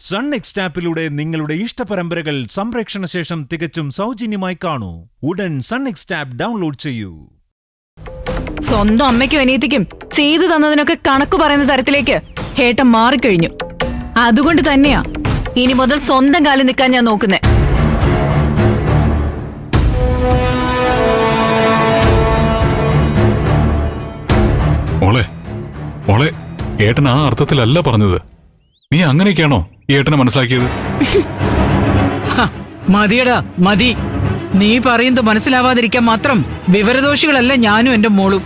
Sun next ആപ്പിലൂടെ നിങ്ങളുടെ ഇഷ്ടപരമ്പരകൾ സംപ്രേക്ഷണ ശേഷം തികച്ചും സൗജന്യമായി കാണൂ. ഉടൻ സൺ നെക്സ്റ്റ് ആപ്പ് ഡൗൺലോഡ് ചെയ്യൂ. സ്വന്തം അമ്മയ്ക്കും അനിയത്തിക്കും ചെയ്തു തന്നതിനൊക്കെ കണക്ക് പറയുന്ന തരത്തിലേക്ക് ഏട്ടൻ മാറിക്കഴിഞ്ഞു. അതുകൊണ്ട് തന്നെയാ ഇനി മുതൽ സ്വന്തം കാലിൽ നിൽക്കാൻ ഞാൻ നോക്കുന്നേ. മോളെ, ഏട്ടൻ ആ അർത്ഥത്തിലല്ല പറഞ്ഞത്. നീ അങ്ങനെയൊക്കെയാണോ ഏട്ടനെ മനസ്സിലാക്കിയത്? മതിയടാ മതി. നീ പറയുന്നത് മനസ്സിലാവാതിരിക്കാൻ മാത്രം വിവരദോഷികളല്ല ഞാനും എന്റെ മോളും.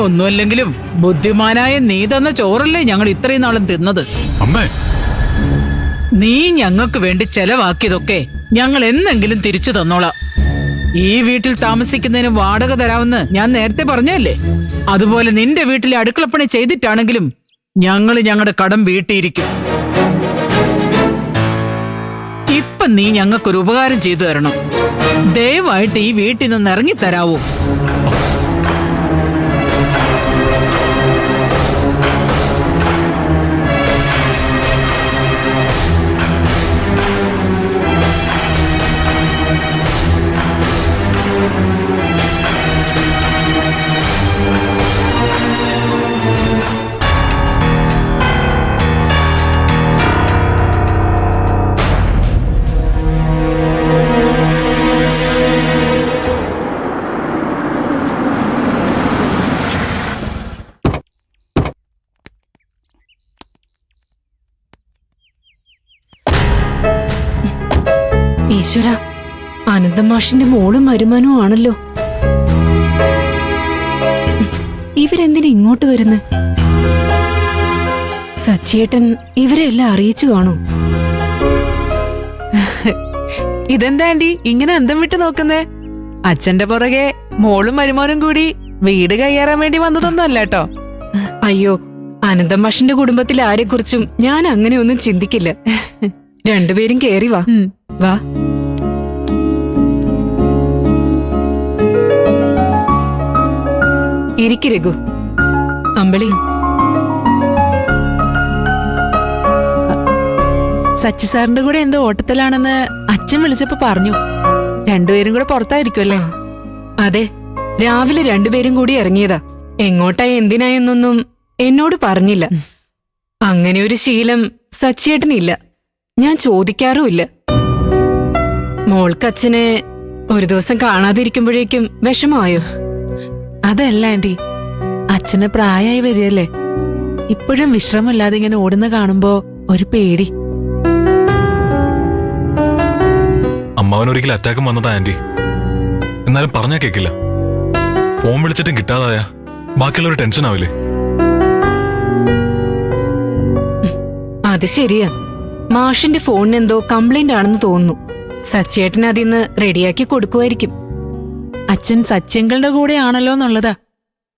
ഒന്നുമല്ലെങ്കിലും ബുദ്ധിമാനായ നീ തന്ന ചോറല്ലേ ഞങ്ങൾ ഇത്രയും നാളും തിന്നത്. അമ്മേ, നീ ഞങ്ങൾക്ക് വേണ്ടി ചെലവാക്കിയതൊക്കെ ഞങ്ങൾ എന്നെങ്കിലും തിരിച്ചു തന്നോളാം. ഈ വീട്ടിൽ താമസിക്കുന്നതിന് വാടക തരാമെന്ന് ഞാൻ നേരത്തെ പറഞ്ഞല്ലേ. അതുപോലെ നിന്റെ വീട്ടിലെ അടുക്കളപ്പണി ചെയ്തിട്ടാണെങ്കിലും ഞങ്ങൾ ഞങ്ങളുടെ കടം വീട്ടിയിരിക്കും. ഇപ്പൊ നീ ഞങ്ങൾക്കൊരു ഉപകാരം ചെയ്തു തരണം. ദയവായിട്ട് ഈ വീട്ടിൽ നിന്ന് ഇറങ്ങിത്തരാവോ? ഈശ്വര, അനന്തമാഷിന്റെ മോളും മരുമനും ആണല്ലോ. ഇവരെന്തിനാ ഇങ്ങോട്ട് വരുന്നത്? സച്ചിയേട്ടൻ ഇവരെല്ലാം അറിയിച്ചു കാണൂ. ഇതെന്താ ആന്റി ഇങ്ങനെ അന്തം വിട്ട് നോക്കുന്നേ? അച്ഛന്റെ പുറകെ മോളും മരുമോനും കൂടി വീട് കയ്യേറാൻ വേണ്ടി വന്നതൊന്നും അല്ല കേട്ടോ. അയ്യോ, അനന്തമാഷിന്റെ കുടുംബത്തിലെ ആരെക്കുറിച്ചും ഞാൻ അങ്ങനെയൊന്നും ചിന്തിക്കില്ല. രണ്ടുപേരും കേറി വാ. വാ. ഇരിക്ക് രഘു. അമ്പിളി, സച്ചി സാറിന്റെ കൂടെ എന്തോ ഓട്ടത്തിലാണെന്ന് അച്ഛൻ വിളിച്ചപ്പോ പറഞ്ഞു. രണ്ടുപേരും കൂടെ പുറത്തായിരിക്കും അല്ലേ? അതെ, രാവിലെ രണ്ടുപേരും കൂടി ഇറങ്ങിയതാ. എങ്ങോട്ടായി എന്തിനായെന്നൊന്നും എന്നോട് പറഞ്ഞില്ല. അങ്ങനെ ഒരു ശീലം സച്ചിയേട്ടനില്ല. ഞാൻ ചോദിക്കാറുമില്ല. മോൾക്കച്ഛനെ ഒരു ദിവസം കാണാതിരിക്കുമ്പോഴേക്കും വിഷമമായോ? അതല്ല ആന്റി, അച്ഛന് പ്രായമായി വരികയല്ലേ. ഇപ്പോഴും വിശ്രമമില്ലാതെ ഇങ്ങനെ ഓടുന്ന കാണുമ്പോ ഒരു പേടി. അമ്മാവനൊരിക്കൽ അറ്റാക്കും വന്നതാ ആന്റി. എന്നാലും പറഞ്ഞാ കേക്കില്ല. ഫോൺ വിളിച്ചിട്ടും കിട്ടാതായ ബാക്കിയുള്ളവർ ടെൻഷൻ ആവില്ലേ? അത് ശരിയാ. മാഷിന്റെ ഫോണിന് എന്തോ കംപ്ലൈന്റ് ആണെന്ന് തോന്നുന്നു. സച്ചിയേട്ടൻ അതിന്ന് റെഡിയാക്കി കൊടുക്കുമായിരിക്കും. അച്ഛൻ സച്ചിയങ്കളുടെ കൂടെ ആണല്ലോ എന്നുള്ളതാ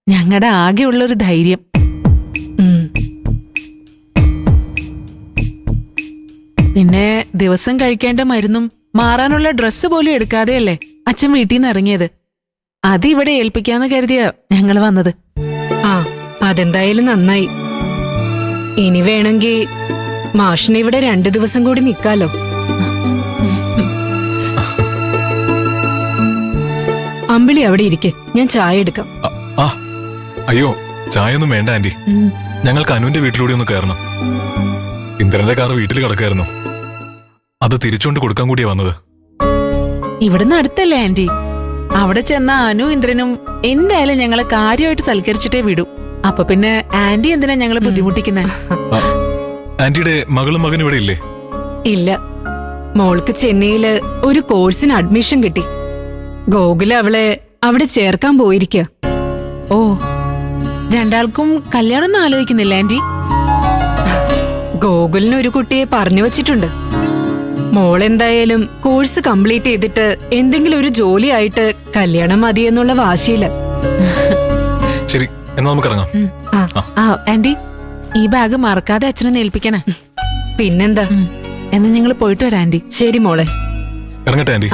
ഞങ്ങളുടെ ആകെയുള്ളൊരു ധൈര്യം. പിന്നെ ദിവസം കഴിക്കേണ്ട മരുന്നും മാറാനുള്ള ഡ്രസ്സ് പോലും എടുക്കാതെയല്ലേ അച്ഛൻ വീട്ടിൽ നിന്ന് ഇറങ്ങിയത്. അതിവിടെ ഏൽപ്പിക്കാന്ന് കരുതിയാ ഞങ്ങൾ വന്നത്. ആ, അതെന്തായാലും നന്നായി. ഇനി വേണമെങ്കിൽ മാഷിനെ ഇവിടെ 2 ദിവസം കൂടി നിക്കാലോ. അമ്പിളി അവിടെ ഇരിക്കെ, ഞാൻ ചായ എടുക്കാം. അയ്യോ, ചായ ഒന്നും വേണ്ട ആന്റി. ഞങ്ങൾക്ക് അനുവിന്റെ വീട്ടിലൂടെ ഒന്ന് കയറണം. ഇന്ദ്രന്റെ കാർ വീട്ടിൽ കിടക്കായിരുന്നു. അത് തിരിച്ചുകൊണ്ട് കൊടുക്കാൻ കൂടിയാ വന്നത്. ഇവിടുന്ന് അടുത്തല്ലേ ആന്റി? അവിടെ ചെന്ന അനു ഇന്ദ്രനും എന്തായാലും ഞങ്ങളെ കാര്യമായിട്ട് സൽക്കരിച്ചിട്ടേ വിടൂ. അപ്പൊ പിന്നെ ആന്റി എന്തിനാ ഞങ്ങളെ ബുദ്ധിമുട്ടിക്കുന്നേ? ആന്റിയുടെ മകളും മകനും ഇവിടെ ഇല്ലേ? ഇല്ല, മോൾക്ക് ചെന്നൈയില് ഒരു കോഴ്സിന് അഡ്മിഷൻ കിട്ടി. ഗോകുല അവളെ അവിടെ ചേർക്കാൻ പോയിരിക്കുക. ഓ, രണ്ടാൾക്കും കല്യാണം ഒന്നും ആലോചിക്കുന്നില്ല ആന്റി? ഗോകുലിന് ഒരു കുട്ടിയെ പറഞ്ഞു വച്ചിട്ടുണ്ട്. മോളെന്തായാലും കോഴ്സ് കംപ്ലീറ്റ് ചെയ്തിട്ട് എന്തെങ്കിലും ഒരു ജോലി ആയിട്ട് കല്യാണം മതിയെന്നുള്ള വാശിയില്ല. ശരി, എന്നാ നമുക്ക് ഇറങ്ങാം. ആന്റി, ഈ ബാഗ് മറക്കാതെ അച്ഛനെ ഏൽപ്പിക്കണേ. പിന്നെന്താ? എന്നാ ഞങ്ങൾ പോയിട്ട് വരാം ആന്റി. ശരി മോളെ, ഇറങ്ങട്ടെ ആന്റി.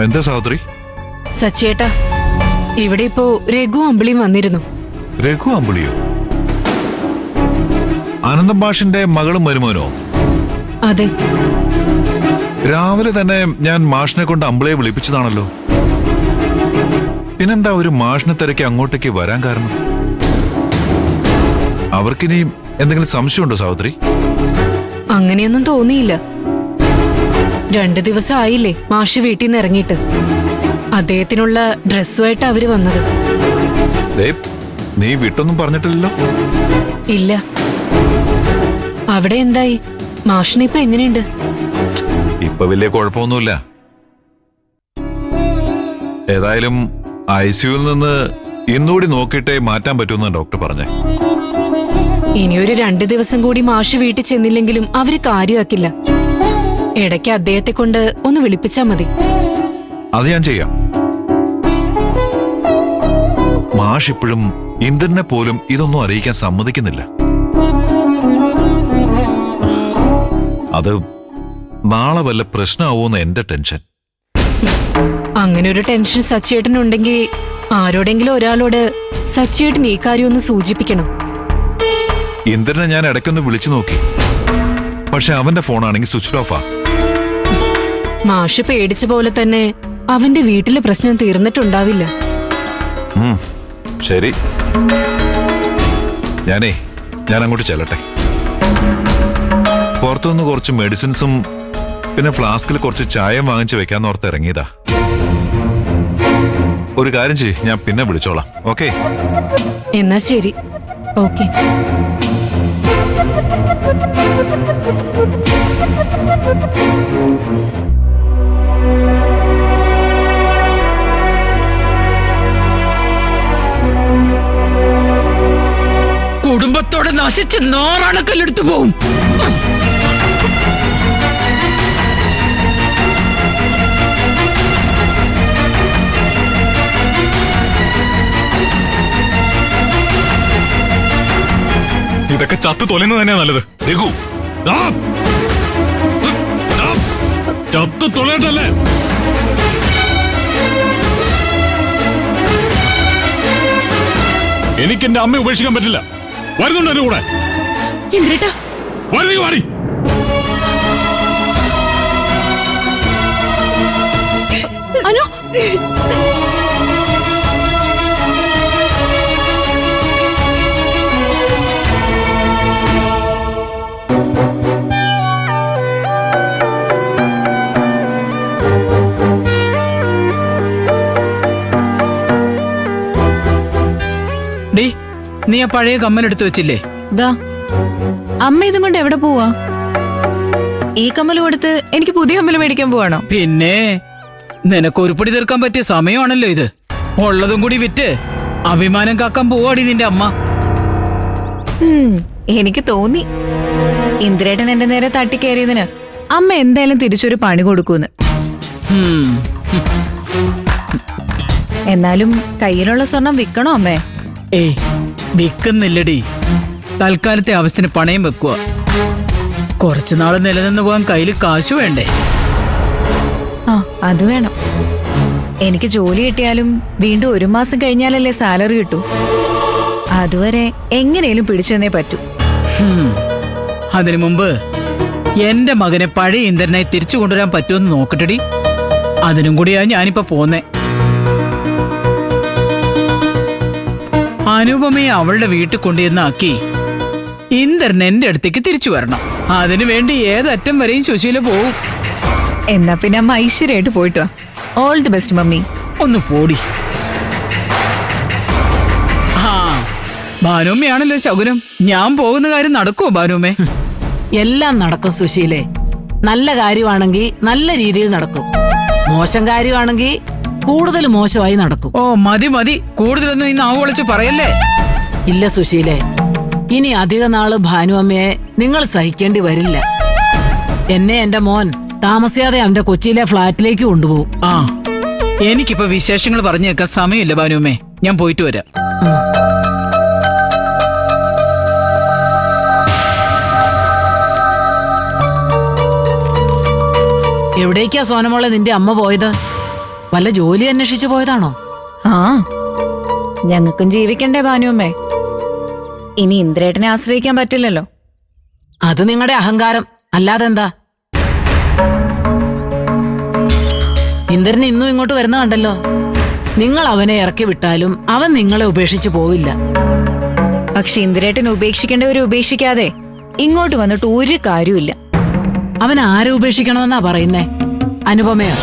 എന്താ സഹോദരി? സച്ചേട്ടാ, ഇവിടെ ഇപ്പോ രഘു അമ്പിളിയും വന്നിരുന്നു. രഘു അമ്പിളിയോ? അനന്തം മാഷിന്റെ മകളും മരുമോനോ? അതെ. രാവിലെ തന്നെ ഞാൻ മാഷിനെ കൊണ്ട് അമ്പിളിയെ വിളിപ്പിച്ചതാണല്ലോ. പിന്നെന്താ ഒരു മാഷിനെ തിരക്കി അങ്ങോട്ടേക്ക് വരാൻ കാരണം? അവർക്കിനി എന്തെങ്കിലും സംശയമുണ്ടോ സഹോദരി? അങ്ങനെയൊന്നും തോന്നിയില്ല. 2 ദിവസം ആയില്ലേ മാഷ് വീട്ടിൽ നിന്ന് ഇറങ്ങിയിട്ട്. അദ്ദേഹത്തിനുള്ള ഡ്രസ്സുമായിട്ട് അവര് വന്നത്. നീ വിട്ടൊന്നും പറഞ്ഞിട്ടില്ലല്ലോ? ഇല്ല. അവിടെ എന്തായി? മാഷിനിപ്പോ എങ്ങനെയുണ്ട്? ഇപ്പൊ വലിയ കുഴപ്പമൊന്നുമില്ല. ഏതായാലും ICUവിൽ നിന്ന് ഇന്നുകൂടി നോക്കിയിട്ടേ മാറ്റാൻ പറ്റുമെന്ന് ഡോക്ടർ പറഞ്ഞേ. ഇനിയൊരു 2 ദിവസം കൂടി മാഷ് വീട്ടിൽ ചെന്നില്ലെങ്കിലും അവര് കാര്യമാക്കില്ല. ഇടയ്ക്ക് അദ്ദേഹത്തെ കൊണ്ട് ഒന്ന് വിളിപ്പിച്ചാ മതി. അത് ഞാൻ ചെയ്യാം. മാഷ് ഇപ്പോഴും ഇന്ദ്രനെ പോലും ഇതൊന്നും അറിയിക്കാൻ സമ്മതിക്കുന്നില്ല. അത് നാളെ വല്ല പ്രശ്നമാവൂന്ന് എന്റെ ടെൻഷൻ. അങ്ങനെ ഒരു ടെൻഷൻ സച്ചേട്ടനുണ്ടെങ്കിൽ ആരോടെങ്കിലും ഒരാളോട് സച്ചേട്ടൻ ഈ കാര്യം ഒന്ന് സൂചിപ്പിക്കണം. ഇന്ദ്രനെ ഞാൻ ഇടയ്ക്കൊന്ന് വിളിച്ചു നോക്കി. പക്ഷെ അവന്റെ ഫോണാണെങ്കിൽ സ്വിച്ച് ഓഫാ. മാഷ് പേടിച്ച പോലെ തന്നെ അവന്റെ വീട്ടിലെ പ്രശ്നം തീർന്നിട്ടുണ്ടാവില്ല. ശരി, ഞാൻ അങ്ങോട്ട് ചെല്ലട്ടെ. പുറത്തുനിന്ന് കുറച്ച് മെഡിസിൻസും പിന്നെ ഫ്ലാസ്കിൽ കുറച്ച് ചായയും വാങ്ങിച്ചു വെക്കാന്നോർത്ത് ഇറങ്ങിയതാ. ഒരു കാര്യം ചെയ്യ്, ഞാൻ പിന്നെ വിളിച്ചോളാം. ഓക്കെ? എന്നാ ശരി. ഓക്കെ. കുടുംബത്തോടെ നശിച്ച് നാറാണക്കല്ലെടുത്തു പോവും. ഇതൊക്കെ ചത്തു തൊലയുന്നത് തന്നെയാ നല്ലത്. രഘു, ചത്തു തൊലയട്ടല്ലേ? എനിക്ക് എന്റെ അമ്മയെ ഉപേക്ഷിക്കാൻ പറ്റില്ല. വരുന്നുണ്ട് എന്റെ കൂടെ. ഇന്ദ്രേട്ടാ, വാടി. അനു, നീ ആ പഴയ കമ്മലെടുത്ത് വെച്ചില്ലേ? ദാ അമ്മ ഇതും കൊണ്ട് എവിടെ പോവാ? ഈ കമ്മൽ കൊടുത്ത് എനിക്ക് പുതിയ കമ്മൽ മേടിക്കാൻ പോവാണോ? പിന്നെ നിനക്ക് ഉരുപ്പടി തീർക്കാൻ പറ്റിയ സമയമാണല്ലോ ഇത്. ഉള്ളതും കൂടി വിറ്റ് അഭിമാനം കാക്കാൻ പോവാടി നിന്റെ അമ്മ. എനിക്ക് തോന്നി ഇന്ദ്രേട്ടൻ എന്റെ നേരെ തട്ടിക്കയറിയതിന് അമ്മ എന്തായാലും തിരിച്ചൊരു പണി കൊടുക്കൂന്ന്. എന്നാലും കയ്യിലുള്ള സ്വർണം വിൽക്കണോ അമ്മേ? ഏയ്, വിൽക്കുന്നില്ലടി. തൽക്കാലത്തെ ആവശ്യത്തിന് പണയം വെക്കുക. കുറച്ചുനാള് നിലനിന്ന് പോകാൻ കയ്യിൽ കാശ് വേണ്ടേ? ആ, അത് വേണം. എനിക്ക് ജോലി കിട്ടിയാലും വീണ്ടും 1 മാസം കഴിഞ്ഞാലല്ലേ സാലറി കിട്ടൂ. അതുവരെ എങ്ങനെയും പിടിച്ചെന്നേ പറ്റൂ. അതിനു മുമ്പ് എന്റെ മകനെ പഴയ ഇന്ദ്രനായി തിരിച്ചു കൊണ്ടുവരാൻ പറ്റുമെന്ന് നോക്കട്ടെടി. അതിനും കൂടിയാ ഞാനിപ്പോ പോന്നേ. അനുപമയെ അവളുടെ വീട്ടിൽ കൊണ്ടുവന്നാക്കി ഇന്ദ്രൻ എന്റെ അടുത്തേക്ക് തിരിച്ചു വരണം. അതിനു വേണ്ടി ഏതറ്റം വരെയും സുശീല പോവും. എന്നാ പിന്നെ അമ്മ ഐശ്വര്യമായിട്ട് പോയിട്ട് വാ. All the best mummy. ഒന്ന് പോടി. ആ, ഭാനുമ്മയാണല്ലോ ശകുനം. ഞാൻ പോകുന്ന കാര്യം നടക്കുമോ ഭാനുമ്മേ? എല്ലാം നടക്കും സുശീലേ. നല്ല കാര്യമാണെങ്കിൽ നല്ല രീതിയിൽ നടക്കും. മോശം കാര്യമാണെങ്കിൽ കൂടുതൽ മോശമായി നടക്കും. ഓ മതി, കൂടുതലൊന്നും ഈ നാവ് വിളിച്ച് പറയല്ലേ. ഇല്ല സുശീലേ, ഇനി അധിക നാള് ഭാനുഅമ്മയെ നിങ്ങൾ സഹിക്കേണ്ടി വരില്ല. എന്നെ എന്റെ മോൻ താമസിയാതെ അവന്റെ കൊച്ചിയിലെ ഫ്ളാറ്റിലേക്ക് കൊണ്ടുപോകും. ആ, എനിക്കിപ്പോ വിശേഷങ്ങൾ പറഞ്ഞു കേൾക്കാൻ സമയമില്ല ഭാനുമ്മേ. ഞാൻ പോയിട്ട് വരാം. എവിടേക്കാ സോനമോളെ നിന്റെ അമ്മ പോയത്? വല്ല ജോലി അന്വേഷിച്ചു പോയതാണോ? ആ, ഞങ്ങൾക്കും ജീവിക്കണ്ടേ ഭാനുവമ്മേ. ഇനി ഇന്ദ്രേട്ടനെ ആശ്രയിക്കാൻ പറ്റില്ലല്ലോ. അത് നിങ്ങളുടെ അഹങ്കാരം, അല്ലാതെന്താ? ഇന്ദ്രൻ ഇന്നും ഇങ്ങോട്ട് വരുന്ന കണ്ടല്ലോ. നിങ്ങൾ അവനെ ഇറക്കി വിട്ടാലും അവൻ നിങ്ങളെ ഉപേക്ഷിച്ചു പോവില്ല. പക്ഷെ ഇന്ദ്രേട്ടനെ ഉപേക്ഷിക്കേണ്ടവരെ ഉപേക്ഷിക്കാതെ ഇങ്ങോട്ട് വന്നിട്ട് ഒരു കാര്യമില്ല. അവൻ ആരെ ഉപേക്ഷിക്കണമെന്നാ പറയുന്നേ? അനുപമയോ?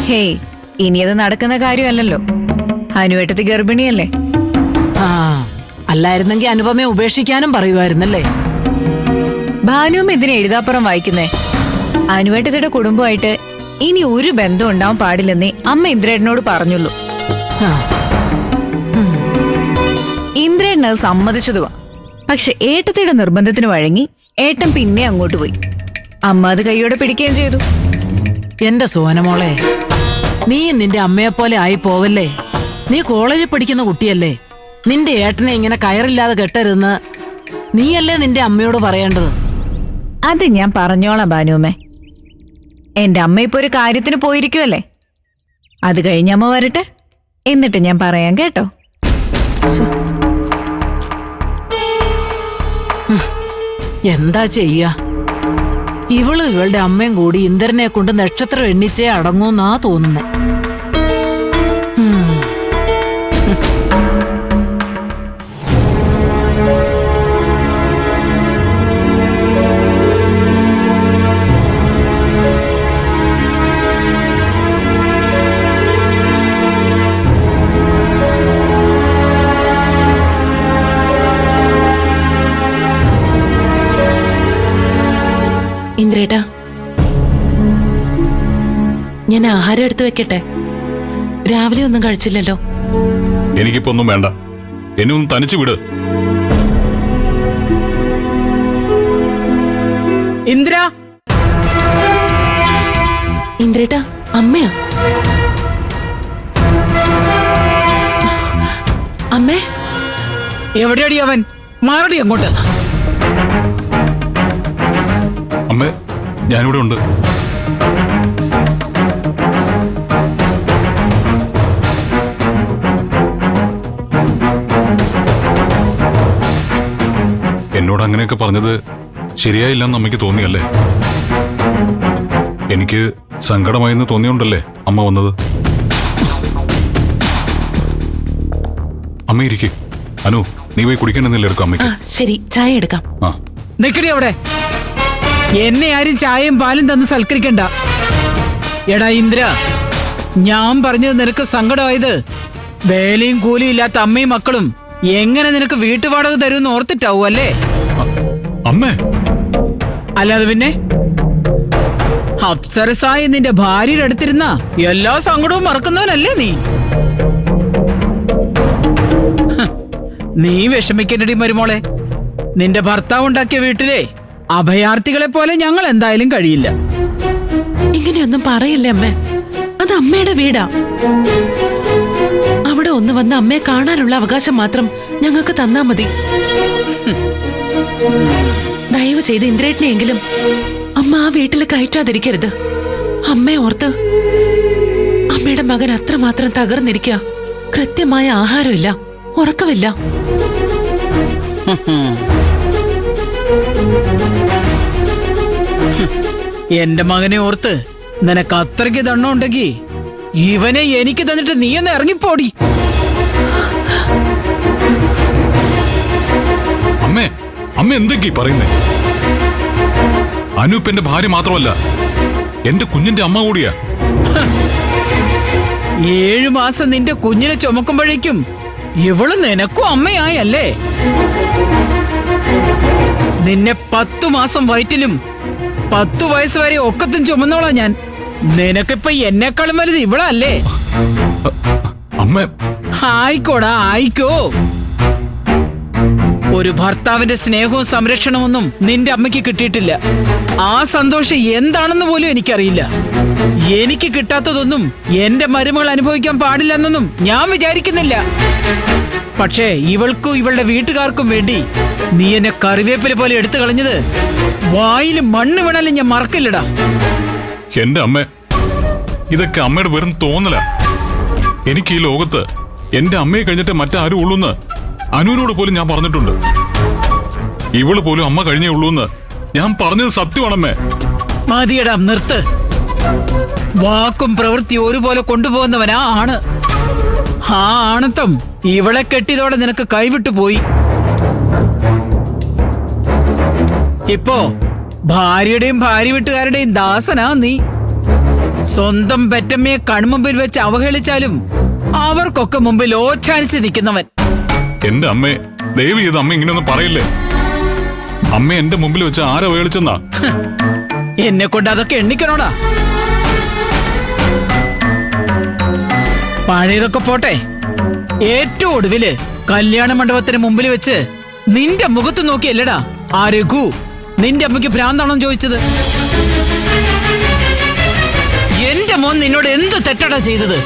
ഹേയ്, ഇനി അത് നടക്കുന്ന കാര്യമല്ലല്ലോ. അനുവേട്ടത്തി ഗർഭിണിയല്ലേ. ആ, അല്ലായിരുന്നെങ്കിൽ അനുപമയെ ഉപേക്ഷിക്കാനും പറയുമായിരുന്നല്ലേ? ഭാനുവും ഇതിന് എഴുതാപ്പുറം വായിക്കുന്നേ. അനുവേട്ടത്തിയുടെ കുടുംബമായിട്ട് ഇനി ഒരു ബന്ധം ഉണ്ടാവാൻ പാടില്ലെന്നേ അമ്മ ഇന്ദ്രേട്ടനോട് പറഞ്ഞുള്ളൂ. ആ, ഇന്ദ്രേട്ടൻ അത് സമ്മതിച്ചതുവാ. പക്ഷെ ഏട്ടത്തിയുടെ നിർബന്ധത്തിന് വഴങ്ങി ഏട്ടൻ പിന്നെ അങ്ങോട്ട് പോയി. അമ്മ അത് കൈയോടെ പിടിക്കുകയും ചെയ്തു. എന്റെ സോനമോളെ, നീ നിന്റെ അമ്മയെപ്പോലെ ആയി പോവല്ലേ? നീ കോളേജിൽ പഠിക്കുന്ന കുട്ടിയല്ലേ? നിന്റെ ഏട്ടനെ ഇങ്ങനെ കയറില്ലാതെ കെട്ടരുതെന്ന് നീയല്ലേ നിന്റെ അമ്മയോട് പറയേണ്ടത്? അത് ഞാൻ പറഞ്ഞോളാം ഭാനുവമ്മേ. എന്റെ അമ്മ ഇപ്പൊ ഒരു കാര്യത്തിന് പോയിരിക്കുവല്ലേ. അത് കഴിഞ്ഞ് അമ്മ വരട്ടെ, എന്നിട്ട് ഞാൻ പറയാം കേട്ടോ. എന്താ ചെയ്യാ? ഇവളുടെ അമ്മയും കൂടി ഇന്ദ്രനെ കൊണ്ട് നക്ഷത്രം എണ്ണിച്ചേ അടങ്ങൂന്നാ തോന്നുന്നേ. ഇന്ദ്രേട്ടാ, ഞാൻ ആഹാരം എടുത്തു വെക്കട്ടെ? രാവിലെ ഒന്നും കഴിച്ചില്ലല്ലോ. എനിക്കിപ്പോ ഒന്നും വേണ്ട. എന്നെ ഒന്ന് തനിച്ചു വിട്. ഇന്ദ്ര, ഇന്ദ്രേട്ടാ, അമ്മയാ? അമ്മേ, എവിടെയാടി അവൻ? മാറടി അങ്ങോട്ട്. അമ്മേ, ഞാനിവിടെ ഉണ്ട്. എന്നോട് അങ്ങനെയൊക്കെ പറഞ്ഞത് ശരിയായില്ലെന്ന് അമ്മയ്ക്ക് തോന്നിയല്ലേ? എനിക്ക് സങ്കടമായെന്ന് തോന്നിയോണ്ടല്ലേ അമ്മ വന്നത്? അമ്മ ഇരിക്കെ. അനു, നീ പോയി കുടിക്കണമെന്നില്ല എടുക്കാം അമ്മയ്ക്ക്. ശരി, ചായ എടുക്കാം. ആ, നിക്കടി അവിടെ. എന്നെ ആരും ചായയും പാലും തന്ന് സൽക്കരിക്കണ്ട. എടാ ഇന്ദ്ര, ഞാൻ പറഞ്ഞത് നിനക്ക് സങ്കടമായത് വേലയും കൂലിയും ഇല്ലാത്ത അമ്മയും മക്കളും എങ്ങനെ നിനക്ക് വീട്ടുവാടക തരുമെന്ന് ഓർത്തിട്ടാവും അല്ലേ? അമ്മേ. അല്ലാതെ പിന്നെ അപ്സരസായി നിന്റെ ഭാര്യയുടെ അടുത്തിരുന്ന എല്ലാ സങ്കടവും മറക്കുന്നവനല്ലേ നീ? നീ വിഷമിക്കേണ്ടടി മരുമോളെ. നിന്റെ ഭർത്താവ് ഉണ്ടാക്കിയ വീട്ടിലെ അഭയാർത്ഥികളെ പോലെ ഞങ്ങൾ എന്തായാലും കഴിയില്ല. ഇങ്ങനെയൊന്നും പറയല്ലേ അമ്മേ. അത് അമ്മയുടെ വീടാ. അവിടെ ഒന്ന് വന്ന് അമ്മയെ കാണാനുള്ള അവകാശം മാത്രം ഞങ്ങൾക്ക് തന്നാ മതി. ദയവ് ചെയ്ത് ഇന്ദ്രേട്ടനെയെങ്കിലും അമ്മ ആ വീട്ടിൽ കയറ്റാതിരിക്കരുത്. അമ്മയെ ഓർത്ത്. അമ്മയുടെ മകൻ അത്രമാത്രം തകർന്നിരിക്കുക. കൃത്യമായ ആഹാരമില്ല, ഉറക്കമില്ല. എന്റെ മകനെ ഓർത്ത് നിനക്ക് അത്രയ്ക്ക് ദണ്ണം ഉണ്ടെങ്കിൽ ഇവനെ എനിക്ക് തന്നിട്ട് നീ ഒന്ന് ഇറങ്ങിപ്പോടി. അമ്മേ, അമ്മ എന്തൊക്കെയാ പറയുന്നേ? അനൂപ്പ് എന്റെ ഭാര്യ മാത്രമല്ല, എന്റെ കുഞ്ഞിന്റെ അമ്മ കൂടിയാ. 7 മാസം നിന്റെ കുഞ്ഞിനെ ചുമക്കുമ്പോഴേക്കും ഇവള് നിനക്കും അമ്മയായല്ലേ? നിന്നെ 10 മാസം വയറ്റിലും 10 വയസ്സ് വരെ ഒക്കത്തും ചുമന്നോളാ ഞാൻ. നിനക്കിപ്പൊ എന്നെക്കാളും വലുത് ഇവളല്ലേ? അമ്മ. ആയിക്കോടാ, ആയിക്കോ. ഒരു ഭർത്താവിന്റെ സ്നേഹവും സംരക്ഷണവും ഒന്നും നിന്റെ അമ്മയ്ക്ക് കിട്ടിയിട്ടില്ല. ആ സന്തോഷം എന്താണെന്ന് പോലും എനിക്കറിയില്ല. എനിക്ക് കിട്ടാത്തതൊന്നും എന്റെ മരുമകൾ അനുഭവിക്കാൻ പാടില്ലെന്നൊന്നും ഞാൻ വിചാരിക്കുന്നില്ല. പക്ഷേ ഇവൾക്കും ഇവളുടെ വീട്ടുകാർക്കും വേണ്ടി നീ എന്നെ കറിവേപ്പില പോലെ എടുത്തു കളഞ്ഞത് വായിൽ മണ്ണ് വീണാലും ഞാൻ മറക്കില്ലടാ. എന്റെ അമ്മ, ഇതൊക്കെ അമ്മയുടെ വെറും തോന്നല. എനിക്ക് ഈ ലോകത്ത് എന്റെ അമ്മയെ കഴിഞ്ഞിട്ട് മറ്റാരും ഉള്ളൂന്ന് അനുവിനോട് പോലും ഞാൻ പറഞ്ഞിട്ടുണ്ട്. ഇവള് പോലും അമ്മ കഴിഞ്ഞേ ഉള്ളൂന്ന് ഞാൻ പറഞ്ഞത് സത്യമാണമ്മേ. മതിയടാ, നിർത്ത്. വാക്കും പ്രവൃത്തി ഒരുപോലെ കൊണ്ടുപോകുന്നവനാ ആണ്. ആ ആണത്തം ഇവളെ കെട്ടിയതോടെ നിനക്ക് കൈവിട്ടു പോയി. ഇപ്പോ ഭാര്യയുടെയും ഭാര്യ വീട്ടുകാരുടെയും ദാസനാ നീ. സ്വന്തം പെറ്റമ്മയെ കൺമുമ്പിൽ വെച്ച് അവഹേളിച്ചാലും അവർക്കൊക്കെ മുമ്പിൽ ഓച്ചാനിച്ച് നിൽക്കുന്നവൻ. എന്റെ അമ്മേ, ദയവ് ചെയ്ത് അമ്മ ഇങ്ങനെയൊന്നും പറയില്ലേ. അമ്മ എന്റെ മുമ്പിൽ വെച്ച് ആരെ വേളിച്ചെന്നാ? എന്നെ കൊണ്ട് അതൊക്കെ എണ്ണിക്കണോടാ. പഴയതൊക്കെ പോട്ടെ, ഏറ്റവും ഒടുവില് കല്യാണ മണ്ഡപത്തിന് മുമ്പിൽ വെച്ച് നിന്റെ മുഖത്ത് നോക്കിയല്ലടാ ആ രഘു നിന്റെ അമ്മയ്ക്ക് ഭ്രാന്താണോ ചോദിച്ചത്? എന്റെ മോൻ നിന്നോട് എന്ത് തെറ്റാടാ ചെയ്തത്?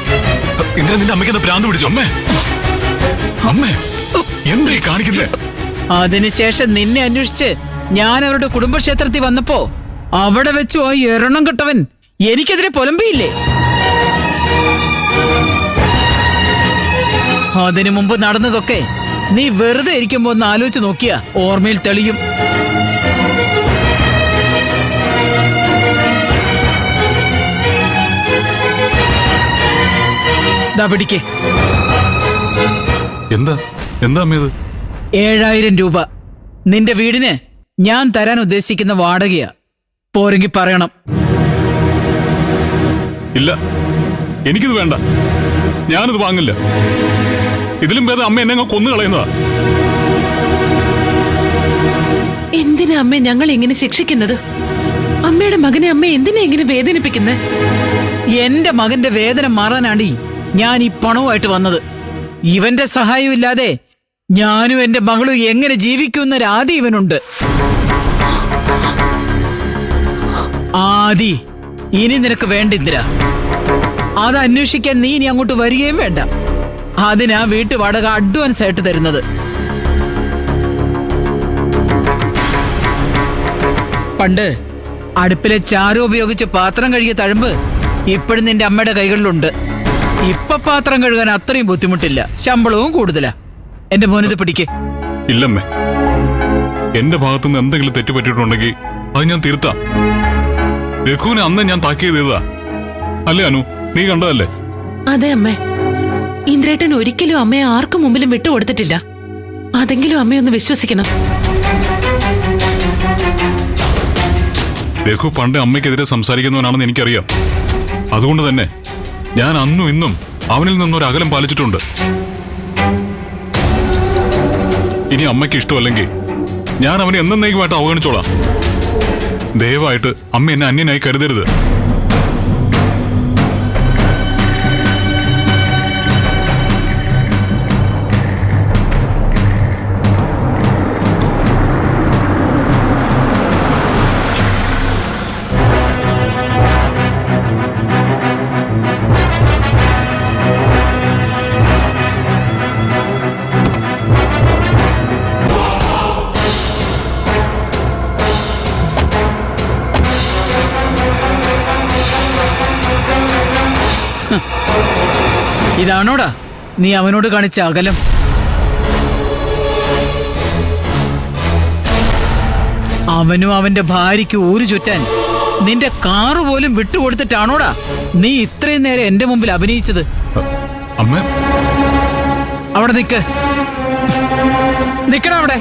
ഇന്ദ്രൻ, നിന്റെ അമ്മയ്ക്ക് എന്താ ഭ്രാന്ത് പിടിച്ചു? അമ്മേ, അമ്മേ, എന്താ ഈ കാണിക്കുന്നേ? അതിനുശേഷം നിന്നെ അന്വേഷിച്ച് ഞാൻ അവരുടെ കുടുംബക്ഷേത്രത്തിൽ വന്നപ്പോ അവിടെ വെച്ചു ആ എരണം കെട്ടവൻ എനിക്കെതിരെ പൊലമ്പിയില്ലേ? അതിനു മുമ്പ് നടന്നതൊക്കെ നീ വെറുതെ ഇരിക്കുമ്പോ ഒന്ന് ആലോചിച്ച് നോക്കിയാ ഓർമ്മയിൽ തെളിയും. ദാ പിടിക്ക്. എന്താ എന്താ അമ്മ ഇത്? 7000 രൂപ നിന്റെ വീടിന് ഞാൻ തരാൻ ഉദ്ദേശിക്കുന്ന വാടകയാ. പോരെങ്കിൽ പറയണം. ഇല്ല, എനിക്കിത് വേണ്ട. ഞാനിത് വാങ്ങില്ല. ഇതിലും ഭേദം അമ്മ എന്നെ അങ്ങ് കൊന്നു കളയുന്നതാ. എന്തിനാ അമ്മ ഞങ്ങൾ ഇങ്ങനെ ശിക്ഷിക്കുന്നത്? അമ്മയുടെ മകനെ അമ്മ എന്തിനാ ഇങ്ങനെ വേദനിപ്പിക്കുന്നത്? എന്റെ മകന്റെ വേദന മാറാനാണ് ഞാൻ ഈ പണവുമായിട്ട് വന്നത്. ഇവന്റെ സഹായം ഇല്ലാതെ ഞാനും എന്റെ മകളും എങ്ങനെ ജീവിക്കുന്ന ആദി ഇവനുണ്ട്. ആദി ഇനി നിനക്ക് വേണ്ട ഇന്ദിര. അത് അന്വേഷിക്കാൻ നീ ഇനി അങ്ങോട്ട് വരികയും വേണ്ട. അതിനാ വീട്ടു വാടക അഡ്വാൻസ് ആയിട്ട് തരുന്നത്. പണ്ട് അടുപ്പിലെ ചാരം ഉപയോഗിച്ച് പാത്രം കഴുകിയ തഴമ്പ് ഇപ്പോഴും നിന്റെ അമ്മയുടെ കൈകളിലുണ്ട്. ഇപ്പൊ പാത്രം കഴുകാൻ അത്രയും ബുദ്ധിമുട്ടില്ല, ശമ്പളവും കൂടുതലാ. എന്റെ മോനിത് പിടിക്ക്. ഇല്ലമ്മേ, എന്റെ ഭാഗത്തുനിന്ന് എന്തെങ്കിലും തെറ്റ് പറ്റിയിട്ടുണ്ടെങ്കിൽ അത് ഞാൻ തിരുത്താം. രഘുവിനെ അന്ന് ഞാൻ താക്കീത് ചെയ്തതാ അല്ലേ അനു? നീ കണ്ടതല്ലേ? അതെ അമ്മേ, ഇന്ദ്രേട്ടൻ ഒരിക്കലും അമ്മയെ ആർക്കും മുമ്പിലും വിട്ടുകൊടുത്തിട്ടില്ല. അതെങ്കിലും അമ്മയൊന്ന് വിശ്വസിക്കണം. രഘു പണ്ട് അമ്മയ്ക്കെതിരെ സംസാരിക്കുന്നവനാണെന്ന് എനിക്കറിയാം. അതുകൊണ്ട് തന്നെ ഞാൻ അന്നും ഇന്നും അവനിൽ നിന്നൊരു അകലം പാലിച്ചിട്ടുണ്ട്. ഇനി അമ്മയ്ക്ക് ഇഷ്ടമല്ലെങ്കിൽ ഞാൻ അവനെ എന്നേക്കുമായിട്ട് അവഗണിച്ചോളാം. ദയവായിട്ട് അമ്മ എന്നെ അന്യനായി കരുതരുത്. ഇതാണോടാ നീ അവനോട് കാണിച്ച അകലം? അവനും അവന്റെ ഭാര്യയ്ക്ക് ഊരു ചുറ്റാൻ നിന്റെ കാറ് പോലും വിട്ടുകൊടുത്തിട്ടാണോടാ നീ ഇത്രയും നേരം എന്റെ മുമ്പിൽ അഭിനയിച്ചത്? അമ്മ, അവിടെ നിക്കടാ അവിടെ.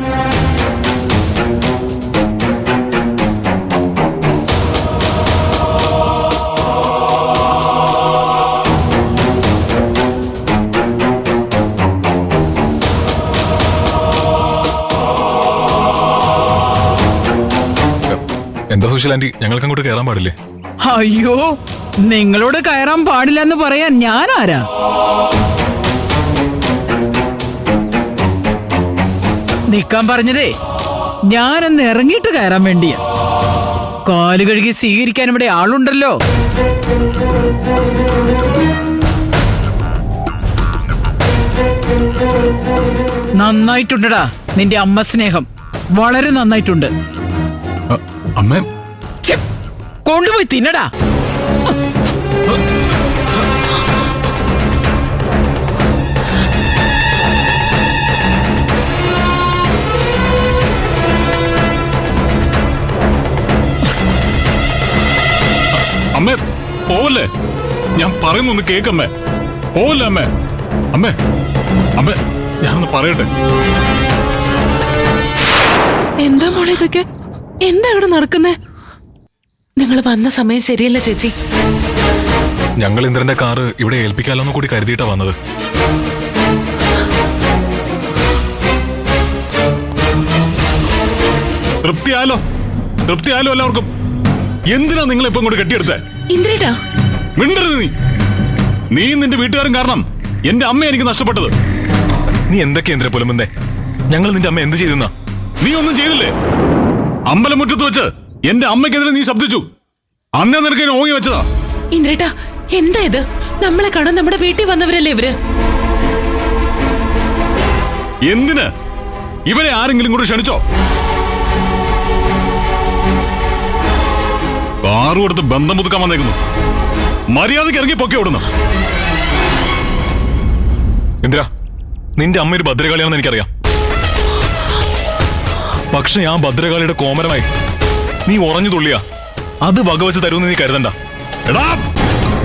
എന്താ സുശീൽ ആന്റി, ഞങ്ങൾക്ക് അങ്ങോട്ട് കയറാൻ പാടില്ലേ? അയ്യോ, നിങ്ങളോട് കയറാൻ പാടില്ല എന്ന് പറയാൻ ഞാൻ ആരാ? നിക്കാൻ പറഞ്ഞതേ ഞാനൊന്ന് ഇറങ്ങിയിട്ട് കയറാൻ വേണ്ടിയാ. കാല് കഴുകി സ്വീകരിക്കാൻ ഇവിടെ ആളുണ്ടല്ലോ. നന്നായിട്ടുണ്ടടാ നിന്റെ അമ്മ സ്നേഹം, വളരെ നന്നായിട്ടുണ്ട്. അമ്മ, കൊണ്ടുപോയി തിന്നടാ. അമ്മേ പോവല്ലേ, ഞാൻ പറയുന്നൊന്ന് കേക്കമ്മേ. പോവല്ലേ അമ്മേ. അമ്മേ അമ്മേ ഞാനൊന്ന് പറയട്ടെ. എന്താ മോളെ ഇതൊക്കെ? എന്താ ഇവിടെ നടക്കുന്നേ? നിങ്ങൾ വന്ന സമയം ശരിയല്ല ചേച്ചി. ഞങ്ങൾ ഇന്ദ്രന്റെ കാറ് ഇവിടെ ഏൽപ്പിക്കാലോന്ന് കൂടി കരുതിയിട്ടാ വന്നത്. തൃപ്തിയാലോ എല്ലാവർക്കും? എന്തിനാ നിങ്ങൾ ഇപ്പൊ ഇങ്ങോട്ട് കെട്ടിയെടുത്തേ? ഇന്ദ്രേട്ടാ മിണ്ടരുത് നീ നിന്റെ വീട്ടുകാരും കാരണം എന്റെ അമ്മ എനിക്ക് നഷ്ടപ്പെട്ടത്. നീ എന്തൊക്കെ ഇന്ദ്ര പുലമ്പുന്നേ? ഞങ്ങൾ നിന്റെ അമ്മ എന്ത് ചെയ്തെന്നാ? നീ ഒന്നും ചെയ്തില്ലേ? അമ്പലമുറ്റത്ത് വെച്ച് എന്റെ അമ്മയ്ക്കെതിരെ നീ ശബ്ദിച്ചു. അന്നേ നിനക്ക് ഞാൻ ഓങ്ങി വെച്ചതാ. ഇന്ദ്രേട്ടാ എന്താ ഇത്? നമ്മളെ കാണാൻ നമ്മുടെ വീട്ടിൽ വന്നവരല്ലേ ഇവര്? എന്തിന്? ഇവരെ ആരെങ്കിലും കൂടെ ക്ഷണിച്ചോ? കാറും എടുത്ത് ബന്ധം പുതുക്കാൻ വന്നേക്കുന്നു. മര്യാദയ്ക്ക് ഇറങ്ങി പൊക്കി ഓടുന്നു. ഇന്ദ്ര, നിന്റെ അമ്മ ഒരു ഭദ്രകാളിയാണെന്ന് എനിക്കറിയാം. പക്ഷെ ആ ഭദ്രകാളിയുടെ കോമരമായി നീ ഉറഞ്ഞു തുള്ളിയാ അത് വകവെച്ച് തരുമെന്ന് നീ കരുതണ്ട. എടാ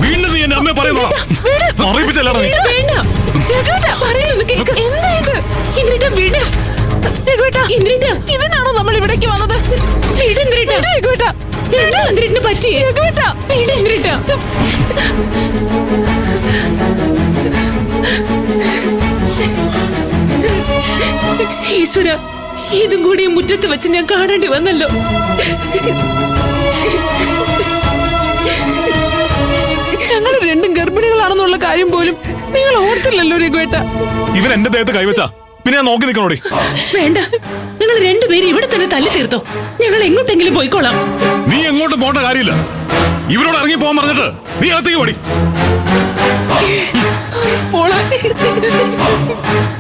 വീണ്ടും നീ എന്റെ അമ്മയെ പറയുന്നോ? അറിയിപ്പിച്ചല്ലാടാ നീ. ഇതിനാണോ നമ്മൾ ഇവിടേക്ക് വന്നത്? പറ്റിയേ ഈശ്വര, ഇതും കൂടി മുറ്റത്ത് വെച്ച് ഞാൻ കാണേണ്ടി വന്നല്ലോ. ഞങ്ങൾ രണ്ടും ഗർഭിണികളാണെന്നുള്ള കാര്യം പോലും നിങ്ങൾ ഓർത്തില്ലല്ലോ രഘുവേട്ട. ഇവൻ എന്റെ ദേഹത്ത് കൈവച്ചാ പിന്നെ ഞാൻ നോക്കി നിൽക്കണോടി. വേണ്ട, നിങ്ങൾ രണ്ടുപേരും ഇവിടെ തന്നെ തല്ലി തീർത്തോ. ഞങ്ങൾ എങ്ങോട്ടെങ്കിലും പോയിക്കോളാം. നീ എങ്ങോട്ടും പോകേണ്ട കാര്യമില്ല. ഇവരോട് ഇറങ്ങി പോകാൻ പറഞ്ഞിട്ട് നീ അകത്തേക്ക് ഓടി.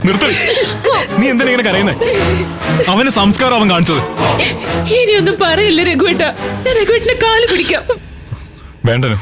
നിർത്തടി. നീ എന്തിനാ ഇങ്ങനെ കരയുന്നേ? അവന് സംസ്കാരം അവൻ കാണിച്ചത്. ഇനിയൊന്നും പറയില്ല രഘുവേട്ട. ഞാൻ രഘുവേട്ടനെ കാല് പിടിക്കാം. വേണ്ടനു.